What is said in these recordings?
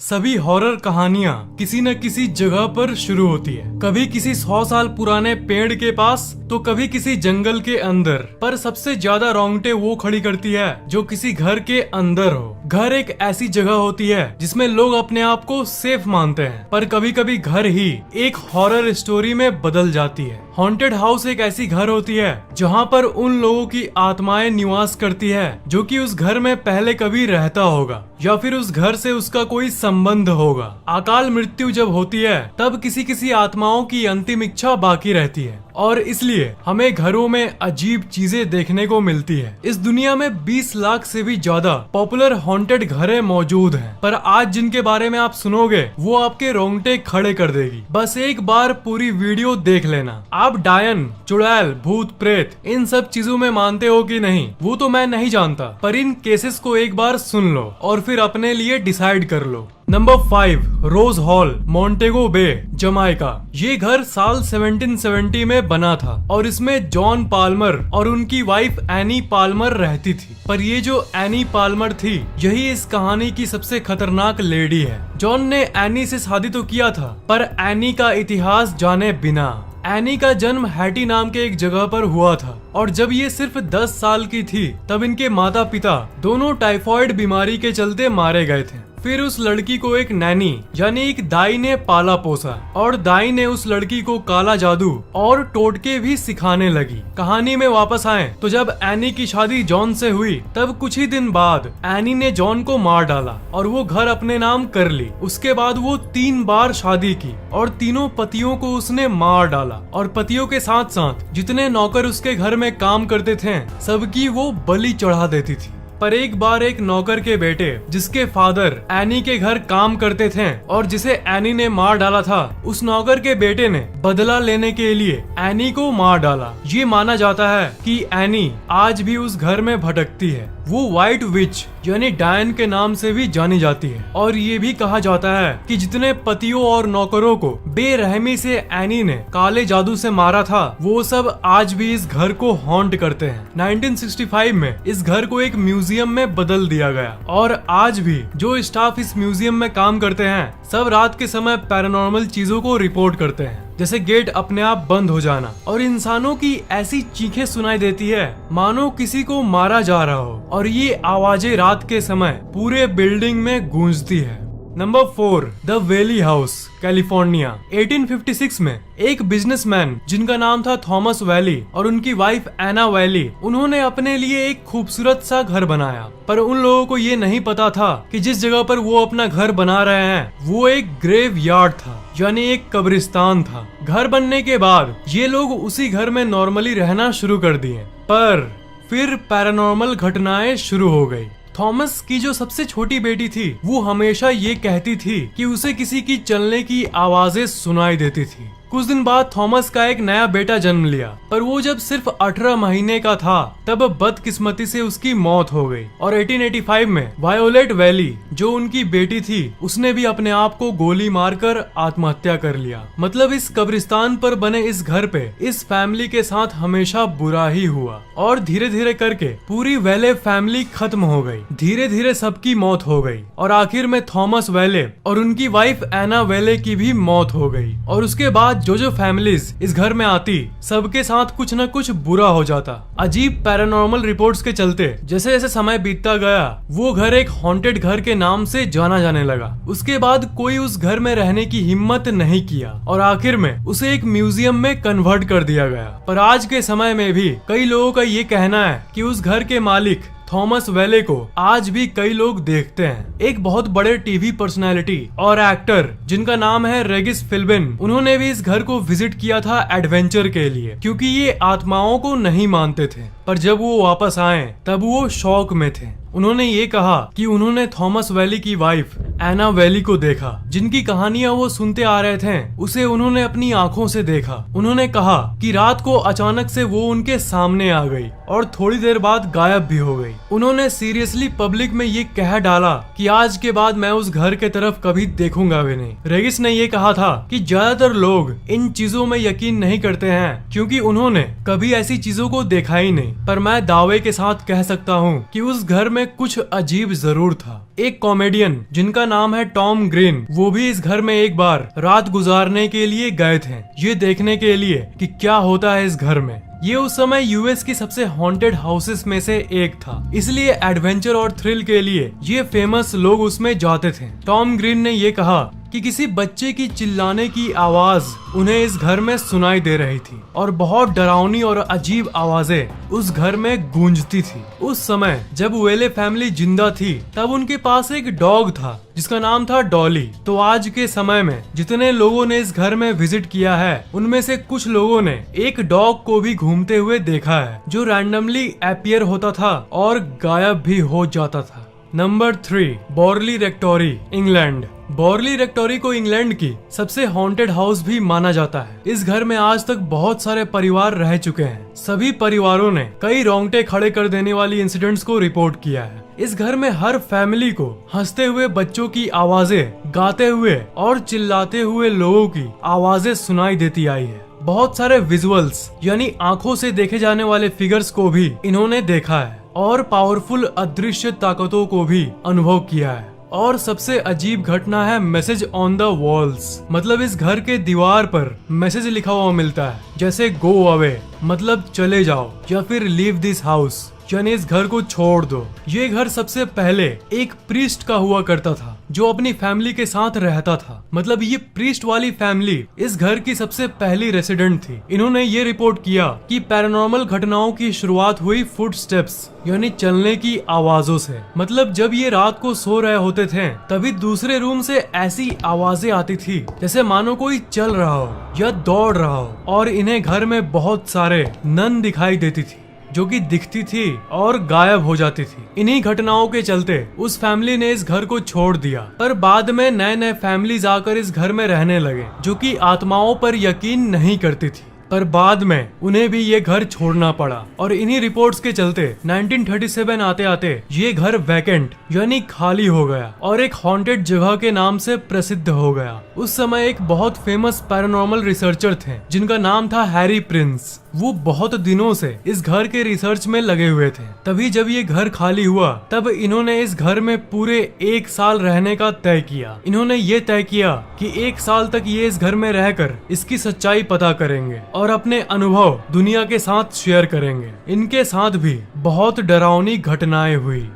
सभी हॉरर कहानियां किसी न किसी जगह पर शुरू होती है। कभी किसी 100 साल पुराने पेड़ के पास तो कभी किसी जंगल के अंदर। पर सबसे ज्यादा रोंगटे वो खड़ी करती है जो किसी घर के अंदर हो। घर एक ऐसी जगह होती है जिसमें लोग अपने आप को सेफ मानते हैं, पर कभी कभी घर ही एक हॉरर स्टोरी में बदल जाती है। हॉन्टेड हाउस एक ऐसी घर होती है जहाँ पर उन लोगों की आत्माएं निवास करती है जो कि उस घर में पहले कभी रहता होगा या फिर उस घर से उसका कोई संबंध होगा। अकाल मृत्यु जब होती है तब किसी किसी आत्माओं की अंतिम इच्छा बाकी रहती है और इसलिए हमें घरों में अजीब चीजें देखने को मिलती है। इस दुनिया में 20 लाख से भी ज्यादा पॉपुलर हॉन्टेड घरें मौजूद हैं, पर आज जिनके बारे में आप सुनोगे वो आपके रोंगटे खड़े कर देगी। बस एक बार पूरी वीडियो देख लेना। आप डायन, चुड़ैल, भूत, प्रेत इन सब चीजों में मानते हो कि नहीं वो तो मैं नहीं जानता, पर इन केसेस को एक बार सुन लो और फिर अपने लिए डिसाइड कर लो। नंबर 5, रोज हॉल, मोंटेगो बे, जमाइका। ये घर साल 1770 में बना था और इसमें जॉन पाल्मर और उनकी वाइफ एनी पाल्मर रहती थी। पर ये जो एनी पाल्मर थी यही इस कहानी की सबसे खतरनाक लेडी है। जॉन ने एनी से शादी तो किया था, पर एनी का इतिहास जाने बिना। एनी का जन्म हैटी नाम के एक जगह पर हुआ था और जब ये सिर्फ 10 साल की थी तब इनके माता पिता दोनों टाइफॉइड बीमारी के चलते मारे गए थे। फिर उस लड़की को एक नैनी यानी एक दाई ने पाला पोसा और दाई ने उस लड़की को काला जादू और टोटके भी सिखाने लगी। कहानी में वापस आए तो जब एनी की शादी जॉन से हुई तब कुछ ही दिन बाद एनी ने जॉन को मार डाला और वो घर अपने नाम कर ली। उसके बाद वो 3 बार शादी की और तीनों पतियों को उसने मार डाला और पतियों के साथ साथ जितने नौकर उसके घर में काम करते थे सबकी वो बलि चढ़ा देती थी। पर एक बार एक नौकर के बेटे जिसके फादर एनी के घर काम करते थे और जिसे एनी ने मार डाला था, उस नौकर के बेटे ने बदला लेने के लिए एनी को मार डाला। ये माना जाता है कि एनी आज भी उस घर में भटकती है। वो व्हाइट विच यानी डायन के नाम से भी जानी जाती है और ये भी कहा जाता है कि जितने पतियों और नौकरों को बेरहमी से एनी ने काले जादू से मारा था वो सब आज भी इस घर को हॉन्ट करते हैं। 1965 में इस घर को एक म्यूजियम में बदल दिया गया और आज भी जो स्टाफ इस म्यूजियम में काम करते हैं सब रात के समय पैरानॉर्मल चीजों को रिपोर्ट करते हैं, जैसे गेट अपने आप बंद हो जाना और इंसानों की ऐसी चीखें सुनाई देती है मानो किसी को मारा जा रहा हो और ये आवाजें रात के समय पूरे बिल्डिंग में गूंजती है। Number 4, the valley house, California. 1856 में एक बिजनेसमैन जिनका नाम था थॉमस वैली और उनकी वाइफ एना वैली, उन्होंने अपने लिए एक खूबसूरत सा घर बनाया। पर उन लोगों को ये नहीं पता था कि जिस जगह पर वो अपना घर बना रहे हैं वो एक ग्रेव यार्ड था यानी एक कब्रिस्तान था। घर बनने के बाद ये लोग उसी घर में नॉर्मली रहना शुरू कर दिए, पर फिर पैरानॉर्मल घटनाएं शुरू हो गई। थॉमस की जो सबसे छोटी बेटी थी वो हमेशा ये कहती थी कि उसे किसी की चलने की आवाजें सुनाई देती थी। कुछ दिन बाद थॉमस का एक नया बेटा जन्म लिया, पर वो जब सिर्फ 18 महीने का था तब बदकिस्मती से उसकी मौत हो गई और 1885 में वायोलेट वैली जो उनकी बेटी थी उसने भी अपने आप को गोली मारकर आत्महत्या कर लिया। मतलब इस कब्रिस्तान पर बने इस घर पे इस फैमिली के साथ हमेशा बुरा ही हुआ और धीरे धीरे करके पूरी वैले फैमिली खत्म हो गई। धीरे धीरे सबकी मौत हो गई और आखिर में थॉमस वैले और उनकी वाइफ एना वैले की भी मौत हो गई और उसके बाद जो फैमिलीज इस घर में आती सबके साथ कुछ न कुछ बुरा हो जाता। अजीब पैरानॉर्मल रिपोर्ट्स के चलते जैसे जैसे समय बीतता गया वो घर एक हॉन्टेड घर के नाम से जाना जाने लगा। उसके बाद कोई उस घर में रहने की हिम्मत नहीं किया और आखिर में उसे एक म्यूजियम में कन्वर्ट कर दिया गया। पर आज के समय में भी कई लोगों का ये कहना है कि उस घर के मालिक थॉमस वैले को आज भी कई लोग देखते हैं। एक बहुत बड़े टीवी पर्सनालिटी और एक्टर जिनका नाम है रेगिस फिल्बिन, उन्होंने भी इस घर को विजिट किया था एडवेंचर के लिए क्योंकि ये आत्माओं को नहीं मानते थे। पर जब वो वापस आए तब वो शौक में थे। उन्होंने ये कहा कि उन्होंने थॉमस वैली की वाइफ एना वैली को देखा, जिनकी कहानियां वो सुनते आ रहे थे उसे उन्होंने अपनी आंखों से देखा। उन्होंने कहा कि रात को अचानक से वो उनके सामने आ गई और थोड़ी देर बाद गायब भी हो गई। उन्होंने सीरियसली पब्लिक में ये कह डाला कि आज के बाद मैं उस घर के तरफ कभी देखूंगा भी नहीं। रेगिस ने ये कहा था कि ज्यादातर लोग इन चीजों में यकीन नहीं करते हैं क्योंकि उन्होंने कभी ऐसी चीजों को देखा ही नहीं, पर मैं दावे के साथ कह सकता हूँ कि उस घर में कुछ अजीब जरूर था। एक कॉमेडियन जिनका नाम है टॉम ग्रीन, वो भी इस घर में एक बार रात गुजारने के लिए गए थे, ये देखने के लिए कि क्या होता है इस घर में। ये उस समय यूएस की सबसे हॉन्टेड हाउसेस में से एक था, इसलिए एडवेंचर और थ्रिल के लिए ये फेमस लोग उसमें जाते थे। टॉम ग्रीन ने ये कहा कि किसी बच्चे की चिल्लाने की आवाज उन्हें इस घर में सुनाई दे रही थी और बहुत डरावनी और अजीब आवाजें उस घर में गूंजती थी। उस समय जब वेले फैमिली जिंदा थी तब उनके पास एक डॉग था जिसका नाम था डॉली। तो आज के समय में जितने लोगों ने इस घर में विजिट किया है उनमें से कुछ लोगों ने एक डॉग को भी घूमते हुए देखा है जो रैंडमली अपीयर होता था और गायब भी हो जाता था। Number 3, बॉर्ली रेक्टोरी, England. बॉर्ली रेक्टोरी को इंग्लैंड की सबसे हॉन्टेड हाउस भी माना जाता है। इस घर में आज तक बहुत सारे परिवार रह चुके हैं। सभी परिवारों ने कई रोंगटे खड़े कर देने वाली इंसिडेंट्स को रिपोर्ट किया है। इस घर में हर फैमिली को हंसते हुए बच्चों की आवाजें, गाते हुए और चिल्लाते हुए लोगों की आवाजें सुनाई देती आई है। बहुत सारे विजुअल्स यानी आंखों से देखे जाने वाले फिगर्स को भी इन्होंने देखा है और पावरफुल अदृश्य ताकतों को भी अनुभव किया है। और सबसे अजीब घटना है मैसेज ऑन द वॉल्स, मतलब इस घर के दीवार पर मैसेज लिखा हुआ मिलता है, जैसे गो अवे मतलब चले जाओ या फिर लीव दिस हाउस यानी इस घर को छोड़ दो। ये घर सबसे पहले एक प्रीस्ट का हुआ करता था जो अपनी फैमिली के साथ रहता था, मतलब ये प्रीस्ट वाली फैमिली इस घर की सबसे पहली रेसिडेंट थी। इन्होंने ये रिपोर्ट किया कि पैरानॉर्मल घटनाओं की शुरुआत हुई फुटस्टेप्स यानी चलने की आवाजों से। मतलब जब ये रात को सो रहे होते थे तभी दूसरे रूम से ऐसी आवाजें आती थी जैसे मानो कोई चल रहा हो या दौड़ रहा हो, और इन्हें घर में बहुत सारे नन दिखाई देती थी जो कि दिखती थी और गायब हो जाती थी। इन्हीं घटनाओं के चलते उस फैमिली ने इस घर को छोड़ दिया, पर बाद में नए नए फैमिलीज आकर इस घर में रहने लगे जो कि आत्माओं पर यकीन नहीं करती थी, पर बाद में उन्हें भी ये घर छोड़ना पड़ा। और इन्हीं रिपोर्ट्स के चलते 1937 आते आते ये घर वैकेंट यानी खाली हो गया और एक हॉन्टेड जगह के नाम से प्रसिद्ध हो गया। उस समय एक बहुत फेमस पैरानॉर्मल रिसर्चर थे जिनका नाम था हैरी प्रिंस। वो बहुत दिनों से इस घर के रिसर्च में लगे हुए थे। तभी जब ये घर खाली हुआ तब इन्होंने इस घर में पूरे 1 साल रहने का तय किया। इन्होंने ये तय किया कि 1 साल तक ये इस घर में रहकर इसकी सच्चाई पता करेंगे और अपने अनुभव दुनिया के साथ शेयर करेंगे। इनके साथ भी बहुत डरावनी घटनाएं हुई।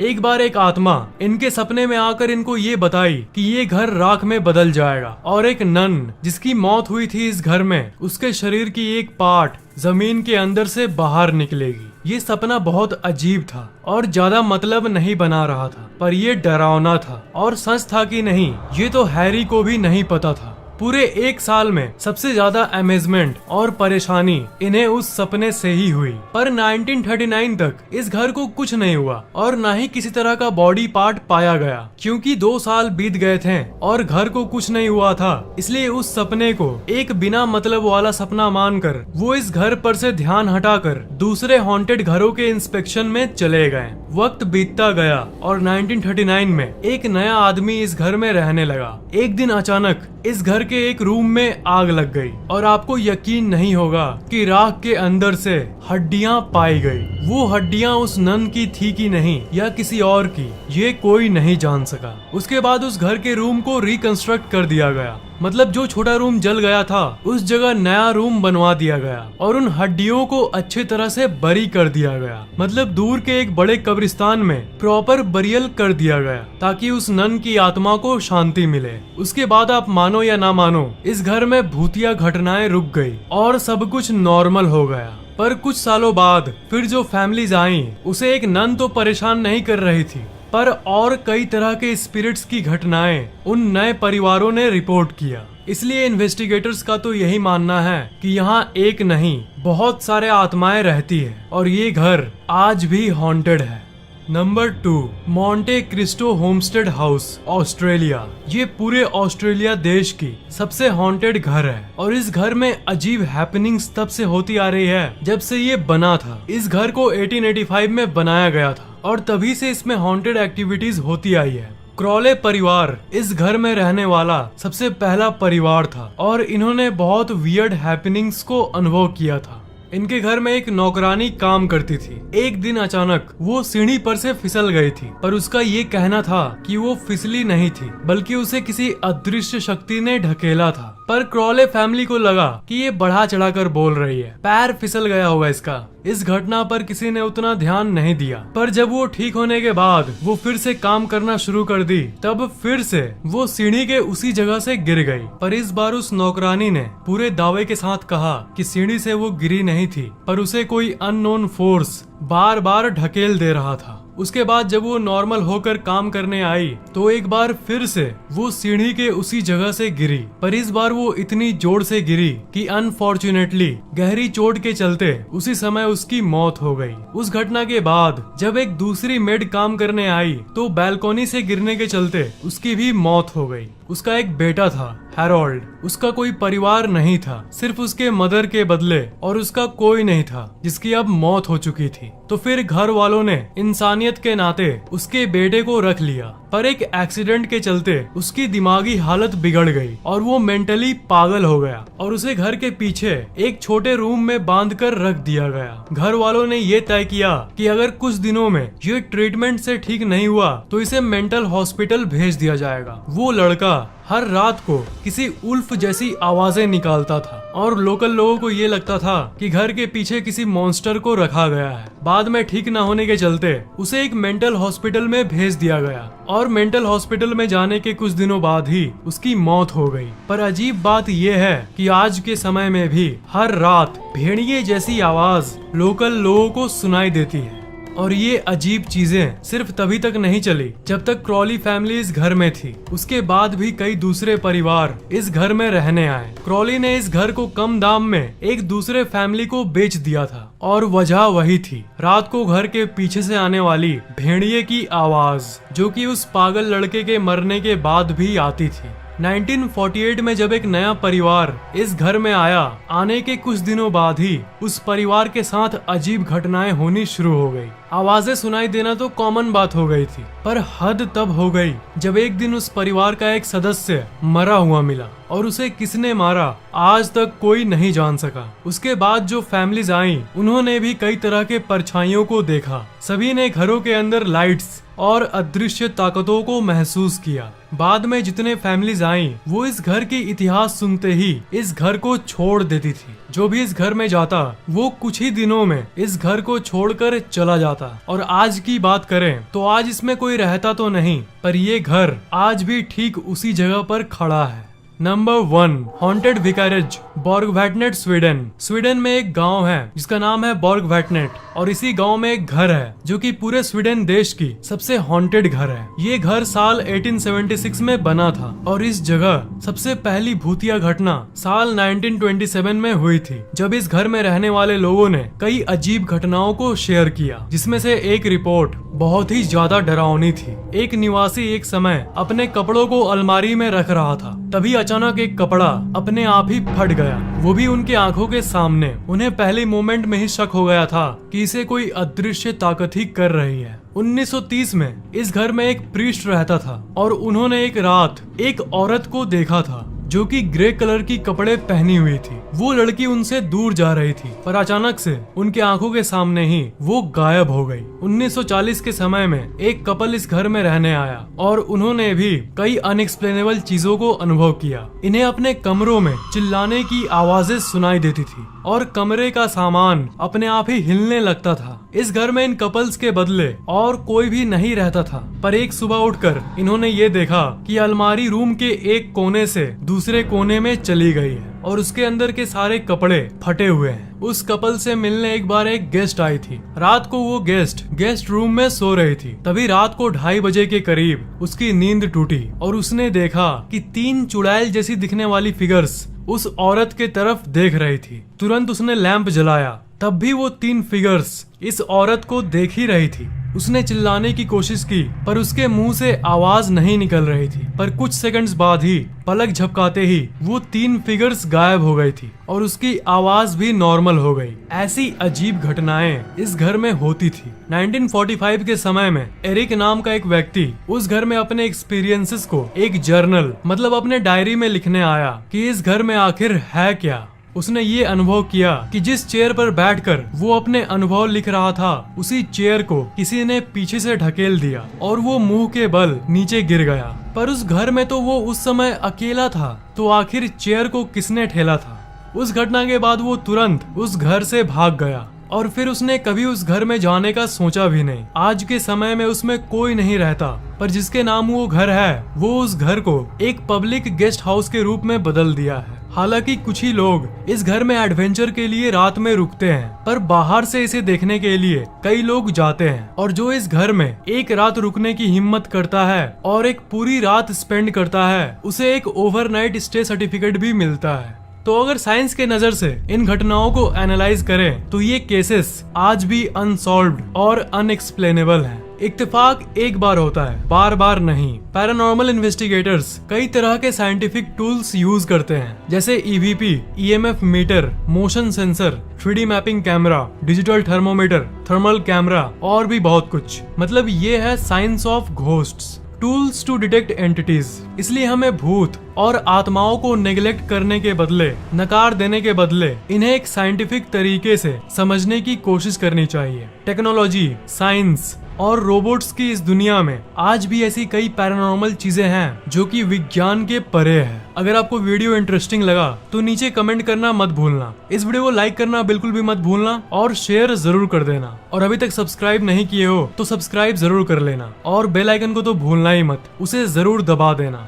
एक बार एक आत्मा इनके सपने में आकर इनको ये बताई कि ये घर राख में बदल जाएगा और एक नन जिसकी मौत हुई थी इस घर में, उसके शरीर की एक पार्ट जमीन के अंदर से बाहर निकलेगी। ये सपना बहुत अजीब था और ज्यादा मतलब नहीं बना रहा था, पर ये डरावना था और सच था कि नहीं ये तो हैरी को भी नहीं पता था। पूरे 1 साल में सबसे ज्यादा अमेजमेंट और परेशानी इन्हें उस सपने से ही हुई। पर 1939 तक इस घर को कुछ नहीं हुआ और न ही किसी तरह का बॉडी पार्ट पाया गया, क्योंकि 2 साल बीत गए थे और घर को कुछ नहीं हुआ था। इसलिए उस सपने को एक बिना मतलब वाला सपना मानकर वो इस घर पर से ध्यान हटाकर दूसरे हॉन्टेड घरों के इंस्पेक्शन में चले गए। वक्त बीतता गया और 1939 में एक नया आदमी इस घर में रहने लगा। एक दिन अचानक इस घर के एक रूम में आग लग गई और आपको यकीन नहीं होगा कि राख के अंदर से हड्डियां पाई गई। वो हड्डियां उस नन की थी कि नहीं या किसी और की, ये कोई नहीं जान सका। उसके बाद उस घर के रूम को रिकंस्ट्रक्ट कर दिया गया, मतलब जो छोटा रूम जल गया था उस जगह नया रूम बनवा दिया गया और उन हड्डियों को अच्छे तरह से बरी कर दिया गया, मतलब दूर के एक बड़े कब्रिस्तान में प्रॉपर बरियल कर दिया गया ताकि उस नन की आत्मा को शांति मिले। उसके बाद आप मानो या ना मानो इस घर में भूतिया घटनाएं रुक गई और सब कुछ नॉर्मल हो गया। पर कुछ सालों बाद फिर जो फैमिलीज आई उसे एक नन तो परेशान नहीं कर रही थी, पर और कई तरह के स्पिरिट्स की घटनाएं उन नए परिवारों ने रिपोर्ट किया। इसलिए इन्वेस्टिगेटर्स का तो यही मानना है कि यहाँ एक नहीं बहुत सारे आत्माएं रहती है और ये घर आज भी हॉन्टेड है। Number 2, Monte Christo homestead house, Australia. ये पूरे ऑस्ट्रेलिया देश की सबसे हॉन्टेड घर है और इस घर में अजीब हैपनिंग्स तब से होती आ रही है जब से ये बना था। इस घर को 1885 में बनाया गया था और तभी से इसमें हॉन्टेड एक्टिविटीज होती आई है। क्रॉले परिवार इस घर में रहने वाला सबसे पहला परिवार था और इन्होंने बहुत वियर्ड हैपनिंग्स को अनुभव किया था। इनके घर में एक नौकरानी काम करती थी। एक दिन अचानक वो सीढ़ी पर से फिसल गई थी, पर उसका ये कहना था कि वो फिसली नहीं थी बल्कि उसे किसी अदृश्य शक्ति ने ढकेला था। पर क्रॉले फैमिली को लगा कि ये बढ़ा चढ़ाकर बोल रही है, पैर फिसल गया होगा इसका। इस घटना पर किसी ने उतना ध्यान नहीं दिया, पर जब वो ठीक होने के बाद वो फिर से काम करना शुरू कर दी, तब फिर से वो सीढ़ी के उसी जगह से गिर गई। पर इस बार उस नौकरानी ने पूरे दावे के साथ कहा कि सीढ़ी से वो गिरी नहीं थी, पर उसे कोई अननोन फोर्स बार बार ढकेल दे रहा था। उसके बाद जब वो नॉर्मल होकर काम करने आई तो एक बार फिर से वो सीढ़ी के उसी जगह से गिरी, पर इस बार वो इतनी जोर से गिरी कि अनफॉर्चुनेटली गहरी चोट के चलते उसी समय उसकी मौत हो गई। उस घटना के बाद जब एक दूसरी मेड काम करने आई तो बैल्कनी से गिरने के चलते उसकी भी मौत हो गई। उसका एक बेटा था, हैरोल्ड। उसका कोई परिवार नहीं था, सिर्फ उसके मदर के बदले, और उसका कोई नहीं था जिसकी अब मौत हो चुकी थी। तो फिर घर वालों ने इंसानियत के नाते उसके बेटे को रख लिया, पर एक एक्सीडेंट के चलते उसकी दिमागी हालत बिगड़ गई और वो मेंटली पागल हो गया और उसे घर के पीछे एक छोटे रूम में बांध कर रख दिया गया। घर वालों ने ये तय किया कि अगर कुछ दिनों में ये ट्रीटमेंट से ठीक नहीं हुआ तो इसे मेंटल हॉस्पिटल भेज दिया जाएगा। वो लड़का हर रात को किसी उल्फ जैसी आवाजें निकालता था और लोकल लोगों को ये लगता था कि घर के पीछे किसी मॉन्स्टर को रखा गया है। बाद में ठीक न होने के चलते उसे एक मेंटल हॉस्पिटल में भेज दिया गया और मेंटल हॉस्पिटल में जाने के कुछ दिनों बाद ही उसकी मौत हो गई। पर अजीब बात यह है कि आज के समय में भी हर रात भेड़िए जैसी आवाज लोकल लोगों को सुनाई देती है। और ये अजीब चीजें सिर्फ तभी तक नहीं चली जब तक क्रॉली फैमिली इस घर में थी। उसके बाद भी कई दूसरे परिवार इस घर में रहने आए। क्रॉली ने इस घर को कम दाम में एक दूसरे फैमिली को बेच दिया था और वजह वही थी, रात को घर के पीछे से आने वाली भेड़िए की आवाज, जो कि उस पागल लड़के के मरने के बाद भी आती थी। 1948 में जब एक नया परिवार इस घर में आया, आने के कुछ दिनों बाद ही उस परिवार के साथ अजीब घटनाएं होनी शुरू हो गई। आवाजें सुनाई देना तो कॉमन बात हो गई थी, पर हद तब हो गई जब एक दिन उस परिवार का एक सदस्य मरा हुआ मिला और उसे किसने मारा आज तक कोई नहीं जान सका। उसके बाद जो फैमिलीज आई उन्होंने भी कई तरह के परछाइयों को देखा। सभी ने घरों के अंदर लाइट्स और अदृश्य ताकतों को महसूस किया। बाद में जितने फैमिलीज आई वो इस घर की इतिहास सुनते ही इस घर को छोड़ देती थी। जो भी इस घर में जाता वो कुछ ही दिनों में इस घर को छोड़कर चला जाता। और आज की बात करें तो आज इसमें कोई रहता तो नहीं, पर ये घर आज भी ठीक उसी जगह पर खड़ा है। Number 1, haunted vicarage, Borgvattnet, Sweden. Sweden में एक गांव है जिसका नाम है बॉर्गवैटनेट और इसी गांव में एक घर है जो कि पूरे स्वीडन देश की सबसे हॉन्टेड घर है। ये घर साल 1876 में बना था और इस जगह सबसे पहली भूतिया घटना साल 1927 में हुई थी, जब इस घर में रहने वाले लोगों ने कई अजीब घटनाओं को शेयर किया, जिसमें से एक रिपोर्ट बहुत ही ज्यादा डरावनी थी। एक निवासी एक समय अपने कपड़ों को अलमारी में रख रहा था, तभी अचानक एक कपड़ा अपने आप ही फट गया, वो भी उनके आंखों के सामने। उन्हें पहले मोमेंट में ही शक हो गया था कि इसे कोई अदृश्य ताकत ही कर रही है। 1930 में इस घर में एक प्रीस्ट रहता था और उन्होंने एक रात एक औरत को देखा था जो कि ग्रे कलर की कपड़े पहनी हुई थी। वो लड़की उनसे दूर जा रही थी, पर अचानक से उनके आंखों के सामने ही वो गायब हो गई। 1940 के समय में एक कपल इस घर में रहने आया और उन्होंने भी कई अनएक्सप्लेनेबल चीजों को अनुभव किया। इन्हें अपने कमरों में चिल्लाने की आवाजें सुनाई देती थी और कमरे का सामान अपने आप ही हिलने लगता था। इस घर में इन कपल्स के बदले और कोई भी नहीं रहता था, पर एक सुबह उठकर इन्होंने ये देखा कि अलमारी रूम के एक कोने से दूसरे कोने में चली गई है और उसके अंदर के सारे कपड़े फटे हुए हैं। उस कपल से मिलने एक बार एक गेस्ट आई थी। रात को वो गेस्ट रूम में सो रही थी। तभी रात को 2:30 बजे के करीब उसकी नींद टूटी और उसने देखा कि 3 चुड़ैल जैसी दिखने वाली फिगर्स उस औरत के तरफ देख रही थी। तुरंत उसने लैंप जलाया, तब भी वो 3 फिगर्स इस औरत को देख ही रही थी। उसने चिल्लाने की कोशिश की पर उसके मुंह से आवाज नहीं निकल रही थी। पर कुछ सेकंड्स बाद ही पलक झपकाते ही वो 3 फिगर्स गायब हो गई थी और उसकी आवाज भी नॉर्मल हो गई। ऐसी अजीब घटनाएं इस घर में होती थी। 1945 के समय में एरिक नाम का एक व्यक्ति उस घर में अपने एक्सपीरियंसेस को एक जर्नल मतलब अपने डायरी में लिखने आया कि इस घर में आखिर है क्या। उसने ये अनुभव किया कि जिस चेयर पर बैठकर वो अपने अनुभव लिख रहा था उसी चेयर को किसी ने पीछे से ढकेल दिया और वो मुंह के बल नीचे गिर गया। पर उस घर में तो वो उस समय अकेला था, तो आखिर चेयर को किसने ठेला था। उस घटना के बाद वो तुरंत उस घर से भाग गया और फिर उसने कभी उस घर में जाने का सोचा भी नहीं। आज के समय में उसमें कोई नहीं रहता, पर जिसके नाम वो घर है वो उस घर को एक पब्लिक गेस्ट हाउस के रूप में बदल दिया है। हालांकि कुछ ही लोग इस घर में एडवेंचर के लिए रात में रुकते हैं, पर बाहर से इसे देखने के लिए कई लोग जाते हैं। और जो इस घर में एक रात रुकने की हिम्मत करता है और एक पूरी रात स्पेंड करता है, उसे एक ओवरनाइट स्टे सर्टिफिकेट भी मिलता है। तो अगर साइंस के नजर से इन घटनाओं को एनालाइज करें तो ये केसेस आज भी अनसॉल्व्ड और अनएक्सप्लेनेबल हैं। इत्तेफाक एक बार होता है, बार बार नहीं। पैरानॉर्मल इन्वेस्टिगेटर्स कई तरह के साइंटिफिक टूल्स यूज करते हैं, जैसे EVP, EMF meter, motion sensor, 3D mapping camera, digital thermometer, thermal camera और भी बहुत कुछ। मतलब ये है science of ghosts, tools to detect entities. इसलिए हमें भूत और आत्माओं को नेग्लेक्ट करने के बदले, नकार देने के बदले इन्हें एक साइंटिफिक तरीके से समझने की कोशिश करनी चाहिए। टेक्नोलॉजी, साइंस और रोबोट्स की इस दुनिया में आज भी ऐसी कई पैरानॉर्मल चीजें हैं जो कि विज्ञान के परे है। अगर आपको वीडियो इंटरेस्टिंग लगा तो नीचे कमेंट करना मत भूलना। इस वीडियो को लाइक करना बिल्कुल भी मत भूलना और शेयर जरूर कर देना। और अभी तक सब्सक्राइब नहीं किए हो तो सब्सक्राइब जरूर कर लेना और बेल आइकन को तो भूलना ही मत, उसे जरूर दबा देना।